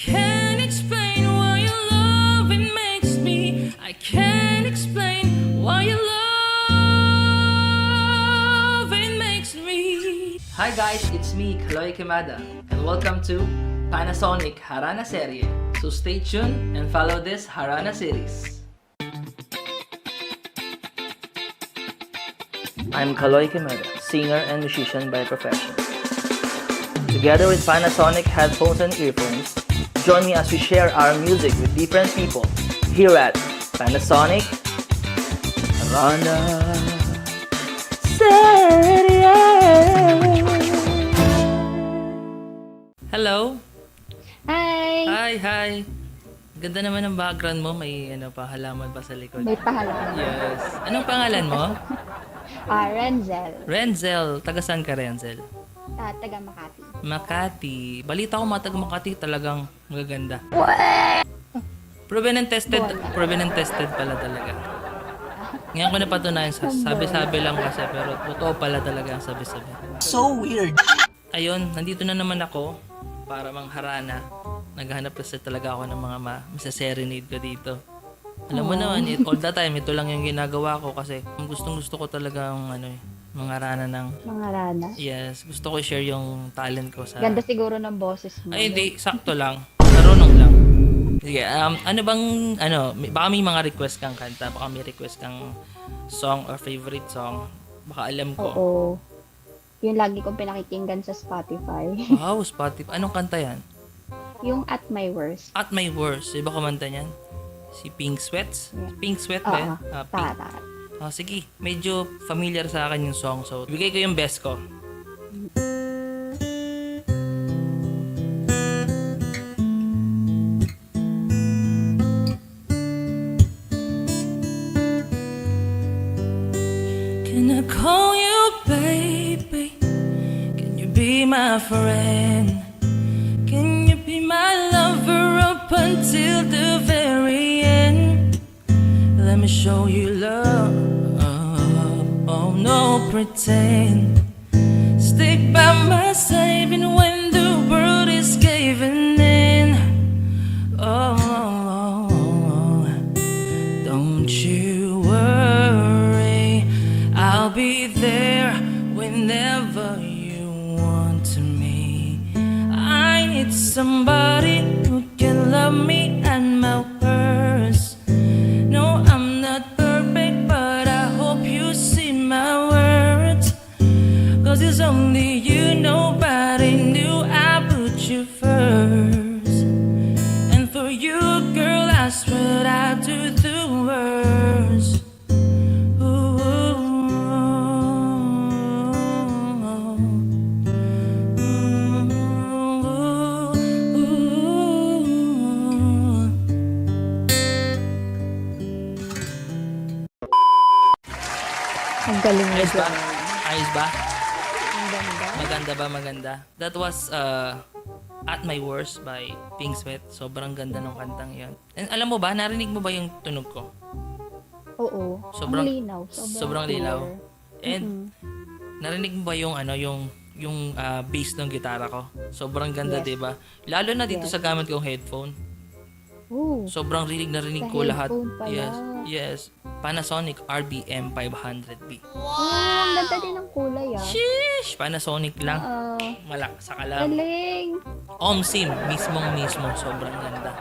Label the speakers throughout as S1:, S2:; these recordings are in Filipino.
S1: can't explain why your loving makes me. I can't explain why your loving makes me. Hi guys, it's me, Kaloy Kimada, and welcome to Panasonic Harana Serie. So stay tuned and follow this Harana series. I'm Kaloy Kimada, singer and musician by profession. Together with Panasonic headphones and earphones, join me as we share our music with different people here at Panasonic Harana Serie. Hello?
S2: Hi!
S1: Hi! Ganda naman ng background mo. May halaman pa sa likod.
S2: May pahalaman.
S1: Yes. Anong pangalan mo?
S2: Renzel.
S1: Renzel. Taga saan ka, Renzel?
S2: Taga Makati.
S1: Makati. Balita ko mga taga Makati talagang magaganda. Proven and tested. Proven and tested pala talaga. Ngayon ko napatunayan, sabi-sabi lang kasi, pero totoo pala talaga ang sabi-sabi.
S3: So weird.
S1: Ayun, nandito na naman ako para mangharana. Naghahanap kasi talaga ako ng mga masa-serenade ko dito. Alam mo naman, all the time, ito lang yung ginagawa ko kasi gustong-gusto ko talaga mangharana ng...
S2: Mangarana.
S1: Yes, gusto ko i-share yung talent ko sa...
S2: Ganda siguro ng boses mo.
S1: Ay, hindi, sakto lang. Marunong lang. Sige, baka may mga request kang kanta, baka may request kang song or favorite song. Baka alam ko.
S2: Oo. Yung lagi kong pinakikinggan sa Spotify.
S1: Wow, Spotify. Anong kanta yan?
S2: Yung At My Worst.
S1: At My Worst. Iba kumanta niyan? Si Pink Sweats?
S2: Yeah.
S1: Pink Sweat ba yan? Pink.
S2: Tara.
S1: Sige, medyo familiar sa akin yung song. So, ibigay ko yung best ko. Can I call you baby? Can you be my friend? Can you be my lover up until the very end? Let me show you love. Oh, no pretend. Stick by my side even when the world is caving in. Oh, don't you worry, I'll be there whenever you want to me. I need somebody who can love me at my worst. No, I'm not perfect, but I hope you see my words. 'Cause it's only you, nobody knew I put you first. And for you, girl, I swear I do the worst.
S2: Ang galing mo.
S1: Ayos ba? Ayos ba?
S2: Ang ganda.
S1: Maganda ba? Maganda. That was At My Worst by Pink Sweat. Sobrang ganda ng kantang yan. And alam mo ba, narinig mo ba yung tunog ko?
S2: Oo.
S1: Sobrang
S2: ang linaw.
S1: sobrang
S2: clear.
S1: linaw. And narinig mo ba yung bass ng gitara ko? Sobrang ganda,
S2: Yes.
S1: 'di ba? Lalo na dito
S2: Yes.
S1: sa gamit kong headphone.
S2: Oo.
S1: Sobrang rinig na rinig
S2: Sa
S1: ko lahat.
S2: headphone pala.
S1: Yes. Panasonic RBM 500B.
S2: Ang ganda din ng kulay
S1: Sheesh! Panasonic lang. Malak sa kalam.
S2: Galing.
S1: OMSIM, mismo. Sobrang ganda.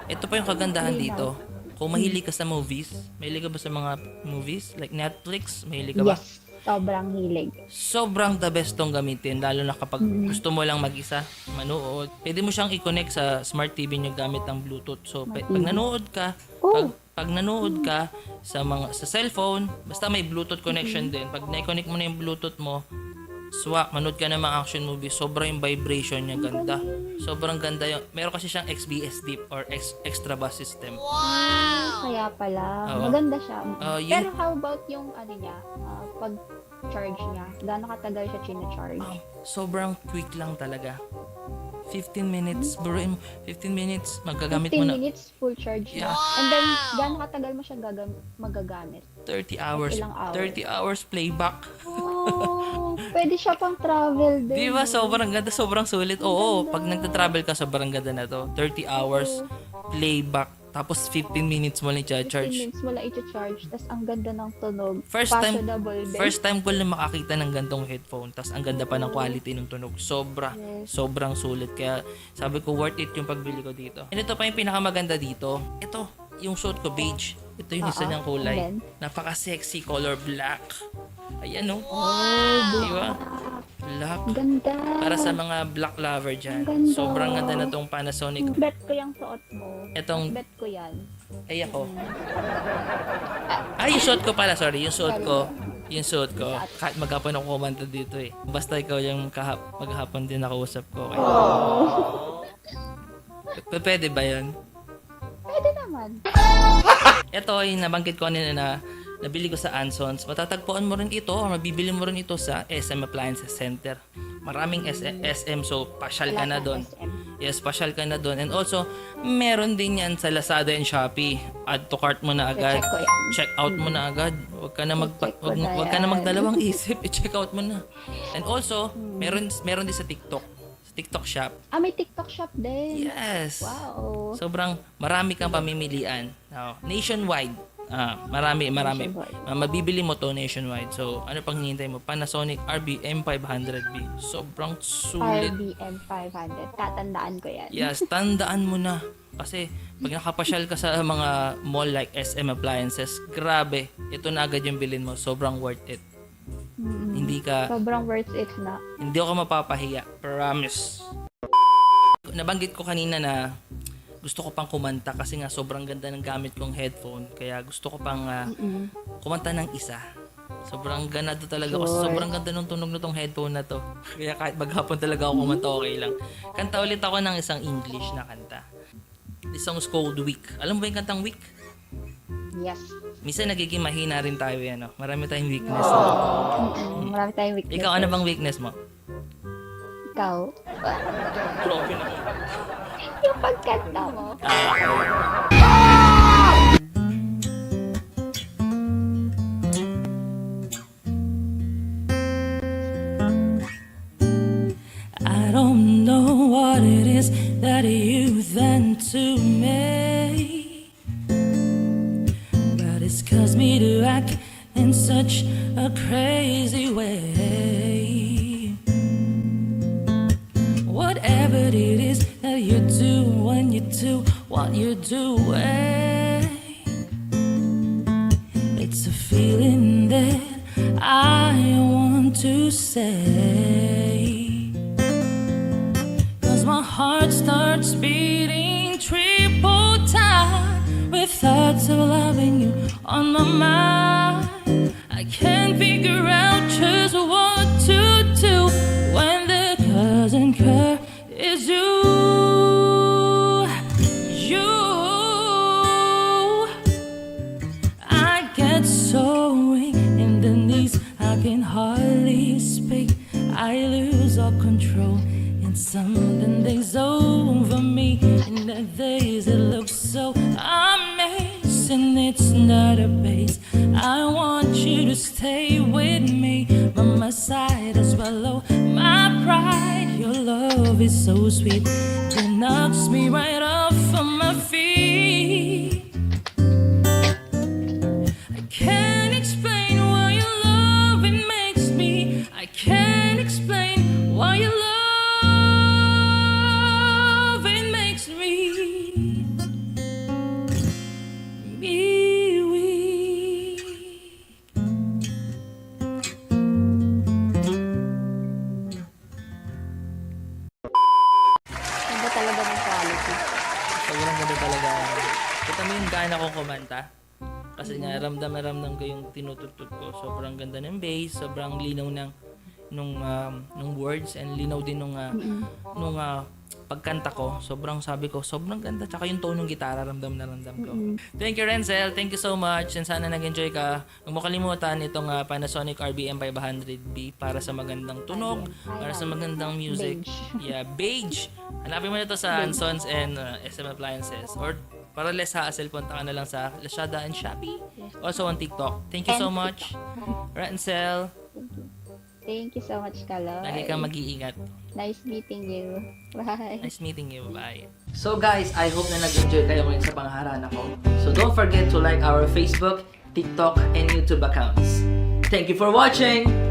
S1: Ito pa yung kagandahan dito. Kung mahilig ka sa movies, mahilig ka ba sa mga movies? Like Netflix, mahilig ka ba?
S2: Yes. Sobrang hilig.
S1: Sobrang the best tong gamitin, lalo na kapag gusto mo lang mag-isa, manood. Pwede mo siyang i-connect sa smart TV niyo gamit ang Bluetooth. So, pag nanood ka, pag nanood ka sa cellphone, basta may Bluetooth connection din. Pag na-connect mo na yung Bluetooth mo, swak, manood ka ng mga action movie, sobrang yung vibration niya, ganda. Sobrang ganda yung, meron kasi siyang XBS Deep or extra bass system.
S2: Kaya pala.
S1: Oo.
S2: Maganda siya.
S1: Yun-
S2: Pero how about yung niya, pag charge niya? Gaano katagal siya china-charge?
S1: Sobrang quick lang talaga. 15 minutes, buruin mo, 15 minutes, magagamit
S2: 15
S1: mo na
S2: minutes full charge
S1: Yeah.
S2: na. And then, gaano katagal mo siya magagamit?
S1: 30 hours.
S2: Ilang hours?
S1: 30 hours playback.
S2: Oh, pwede siya pang travel din.
S1: Di ba? Sobrang ganda, sobrang sulit. Oo,
S2: Ganda.
S1: pag nagta-travel ka, sobrang ganda na to. 30 hours playback, tapos 15 minutes mo lang
S2: 15
S1: i-charge.
S2: minutes mo lang i-charge, tas ang ganda ng tunog.
S1: First time
S2: Fashionable din.
S1: ko lang makakita ng gantong headphone, tapos ang ganda pa ng quality ng tunog.
S2: Yes.
S1: Sobrang sulit. Kaya sabi ko worth it yung pagbili ko dito. And ito pa yung pinakamaganda dito. Ito, yung suit ko beige. Ito yung isa niyang kulay.
S2: And
S1: Napaka-sexy color black. Ayan oh.
S2: Oh,
S1: Di ba? Black.
S2: ganda.
S1: Para sa mga black lover dyan.
S2: Ang ganda.
S1: Sobrang ganda na tong Panasonic.
S2: Bet ko yung suot mo.
S1: Etong,
S2: Bet ko yan.
S1: ay ako. Ay, yung suot ko pala. Sorry, yung suot ko. Yung suot ko. Kahit maghapon ako kumanta dito eh. Basta ikaw yung maghapon din nakausap ko. Okay. Pwede ba yun?
S2: Pwede naman.
S1: Ito ay nabanggit ko kanina na nabili ko sa Ansons. Matatagpuan mo rin ito o mabibili mo rin ito sa SM Appliances Center. Maraming SM, so pasyal ka na doon.
S2: SM.
S1: Yes, pasyal ka na doon. And also, meron din yan sa Lazada and Shopee. Add to cart mo na agad.
S2: I-check ko yan.
S1: Check out mo na agad. Huwag ka na
S2: I-check ko na
S1: wag ka na
S2: yan.
S1: magdalawang isip. I-check out mo na. And also, meron din sa TikTok. Sa TikTok shop.
S2: Ah, may TikTok shop din.
S1: Yes.
S2: Wow.
S1: Sobrang marami kang pamimilian. Nationwide. Marami.
S2: Nationwide.
S1: Mabibili mo to nationwide. So, ano pang hinihintay mo? Panasonic RBM 500B. Sobrang sulit.
S2: RBM 500. Tatandaan ko yan.
S1: Yes, tandaan mo na. Kasi, pag nakapasyal ka sa mga mall like SM Appliances, grabe. Ito na agad yung bilhin mo. Sobrang worth it. Hindi
S2: Sobrang worth it na.
S1: Hindi ako mapapahiya. Promise. Nabanggit ko kanina na gusto ko pang kumanta kasi nga sobrang ganda ng gamit kong headphone. Kaya gusto ko pang kumanta ng isa. Sobrang ganado talaga kasi
S2: Sure.
S1: sobrang ganda ng tunog na tong headphone na to. Kaya kahit maghapon talaga ako kumanta, okay lang. Kanta ulit ako ng isang English na kanta. This song is called Weak. Alam mo ba yung kantang Weak?
S2: Yes.
S1: Minsan nagiging mahina rin tayo yan. Marami tayong weakness.
S2: Marami tayong weakness.
S1: Ikaw, ano bang weakness mo?
S2: Ikaw.
S1: Grabe na.
S2: Yung pagkanta mo.
S1: I don't know what it is that you've done to me, but it's caused me to act in such a crazy way. Whatever it is that you do when you do what you do, it's a feeling that I want to say. Cause my heart starts beating triple time with thoughts of loving you on my mind. I can't figure out just what to do when the cousin curve is you. I get so weak in the knees, I can hardly speak. I lose all control and something takes over me. In the days it looks so amazing, it's not a base. I want you to stay with me, by my side as well. Oh, my pride, your love is so sweet, it knocks me right off of my feet. I can't explain why your loving makes me. I can't explain why your loving makes me weak.
S2: Ganda talaga ng quality.
S1: Sobrang ganda talaga. Kita mo yung gana kong kumanta. Kasi nga, ramdam na ramdam ko yung tinutugtog ko. Sobrang ganda ng bass, sobrang linaw ng nung words and linaw din nung pagkanta ko. Sobrang sabi ko, sobrang ganda. Tsaka yung tone ng gitara, ramdam na ramdam ko. Thank you, Renzel. Thank you so much. And sana nag-enjoy ka. Huwag mo kalimutan itong Panasonic RBM 500B para sa magandang tunog, para sa magandang music.
S2: Beige.
S1: Yeah, beige. Hanapin mo na ito sa Ansons and SM Appliances. Or para less hassle, punta ka na lang sa Lazada and Shopee. Also on TikTok. Thank you so much, Renzel.
S2: Thank you so much, Kaloy.
S1: Lagi kang mag-iingat.
S2: Nice meeting you. Bye.
S1: Nice meeting you. Bye. So guys, I hope na nag-enjoy kayo ngayon sa pangharana ko. So don't forget to like our Facebook, TikTok, and YouTube accounts. Thank you for watching!